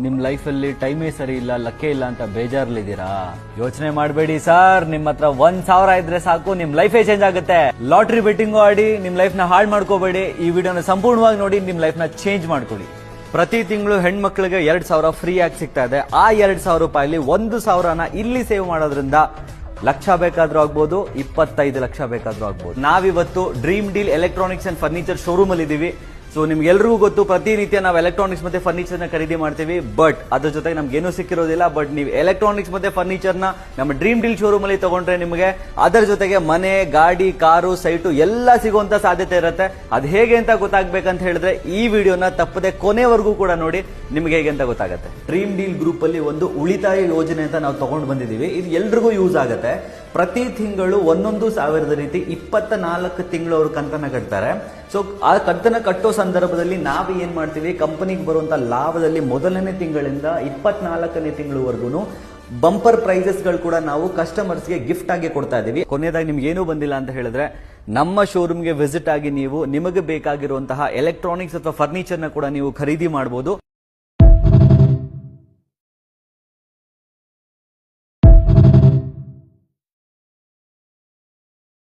ನಿಮ್ ಲೈಫ್ ಅಲ್ಲಿ ಟೈಮೇ ಸರಿ ಇಲ್ಲ, ಲಕ್ಕೇ ಇಲ್ಲ ಅಂತ ಬೇಜಾರ್ಲಿದ್ದೀರಾ? ಯೋಚನೆ ಮಾಡಬೇಡಿ ಸರ್, ನಿಮ್ ಹತ್ರ 1,000 ಇದ್ರೆ ಸಾಕು, ನಿಮ್ ಲೈಫೇ ಚೇಂಜ್ ಆಗುತ್ತೆ. ಲಾಟ್ರಿ ಬೆಟ್ಟಿಂಗ್ ಆಡಿ ನಿಮ್ ಲೈಫ್ ನ ಹಾಳು ಮಾಡ್ಕೋಬೇಡಿ. ಈ ವಿಡಿಯೋನ ಸಂಪೂರ್ಣವಾಗಿ ನೋಡಿ, ನಿಮ್ ಲೈಫ್ ನ ಚೇಂಜ್ ಮಾಡ್ಕೊಳ್ಳಿ. ಪ್ರತಿ ತಿಂಗಳು ಹೆಣ್ಮಕ್ಳಿಗೆ 2,000 ಫ್ರೀ ಆಗಿ ಸಿಗ್ತಾ ಇದೆ. ಆ 2,000 ರೂಪಾಯಿಲಿ 1,000ನ ಇಲ್ಲಿ ಸೇವ್ ಮಾಡೋದ್ರಿಂದ ಲಕ್ಷ ಬೇಕಾದ್ರೂ ಆಗ್ಬೋದು, 25 ಲಕ್ಷ ಬೇಕಾದ್ರೂ ಆಗ್ಬೋದು. ನಾವಿವತ್ತು dream deal electronics and furniture showroom ಅಲ್ಲಿ ಇದೀವಿ. ಸೊ ನಿಮ್ಗೆಲ್ರಿಗೂ ಗೊತ್ತು, ಪ್ರತಿನಿತ್ಯ ನಾವು ಎಲೆಕ್ಟ್ರಾನಿಕ್ಸ್ ಮತ್ತೆ ಫರ್ನಿಚರ್ ನ ಖರೀದಿ ಮಾಡ್ತೀವಿ. ಬಟ್ ಅದ್ರ ಜೊತೆಗೆ ನಮ್ಗೆ ಏನೂ ಸಿಕ್ಕಿರೋದಿಲ್ಲ. ಬಟ್ ನೀವು ಎಲೆಕ್ಟ್ರಾನಿಕ್ಸ್ ಮತ್ತೆ ಫರ್ನಿಚರ್ ನ ನಮ್ಮ ಡ್ರೀಮ್ ಡೀಲ್ ಶೋರೂಮ್ ಅಲ್ಲಿ ತಗೊಂಡ್ರೆ ನಿಮಗೆ ಅದರ ಜೊತೆಗೆ ಮನೆ, ಗಾಡಿ, ಕಾರು, ಸೈಟು ಎಲ್ಲ ಸಿಗುವಂತ ಸಾಧ್ಯತೆ ಇರುತ್ತೆ. ಅದು ಹೇಗೆ ಅಂತ ಗೊತ್ತಾಗ್ಬೇಕಂತ ಹೇಳಿದ್ರೆ ಈ ವಿಡಿಯೋನ ತಪ್ಪದೆ ಕೊನೆವರೆಗೂ ಕೂಡ ನೋಡಿ, ನಿಮ್ಗೆ ಹೇಗೆ ಅಂತ ಗೊತ್ತಾಗುತ್ತೆ. ಡ್ರೀಮ್ ಡೀಲ್ ಗ್ರೂಪ್ ಅಲ್ಲಿ ಒಂದು ಉಳಿತಾಯ ಯೋಜನೆ ಅಂತ ನಾವು ತಗೊಂಡು ಬಂದಿದ್ದೀವಿ. ಇದು ಎಲ್ರಿಗೂ ಯೂಸ್ ಆಗುತ್ತೆ. ಪ್ರತಿ ತಿಂಗಳು 1,1,000 ರೀತಿ 24 ತಿಂಗಳು ಅವರು ಕಂತನ ಕಟ್ತಾರೆ. ಸೊ ಆ ಕಂತನ ಕಟ್ಟೋ ಸಂದರ್ಭದಲ್ಲಿ ನಾವು ಏನ್ ಮಾಡ್ತೀವಿ, ಕಂಪನಿಗೆ ಬರುವಂತ ಲಾಭದಲ್ಲಿ ಮೊದಲನೇ ತಿಂಗಳಿಂದ 24ನೇ ತಿಂಗಳವರೆಗೂ ಬಂಪರ್ ಪ್ರೈಸಸ್ ಗಳು ಕೂಡ ನಾವು ಕಸ್ಟಮರ್ಸ್ಗೆ ಗಿಫ್ಟ್ ಆಗಿ ಕೊಡ್ತಾ ಇದೀವಿ. ಕೊನೆಯದಾಗಿ ನಿಮ್ಗೆ ಏನೂ ಬಂದಿಲ್ಲ ಅಂತ ಹೇಳಿದ್ರೆ ನಮ್ಮ ಶೋರೂಮ್ಗೆ ವಿಸಿಟ್ ಆಗಿ ನೀವು ನಿಮಗೆ ಬೇಕಾಗಿರುವಂತಹ ಎಲೆಕ್ಟ್ರಾನಿಕ್ಸ್ ಅಥವಾ ಫರ್ನಿಚರ್ ನ ಕೂಡ ನೀವು ಖರೀದಿ ಮಾಡಬಹುದು.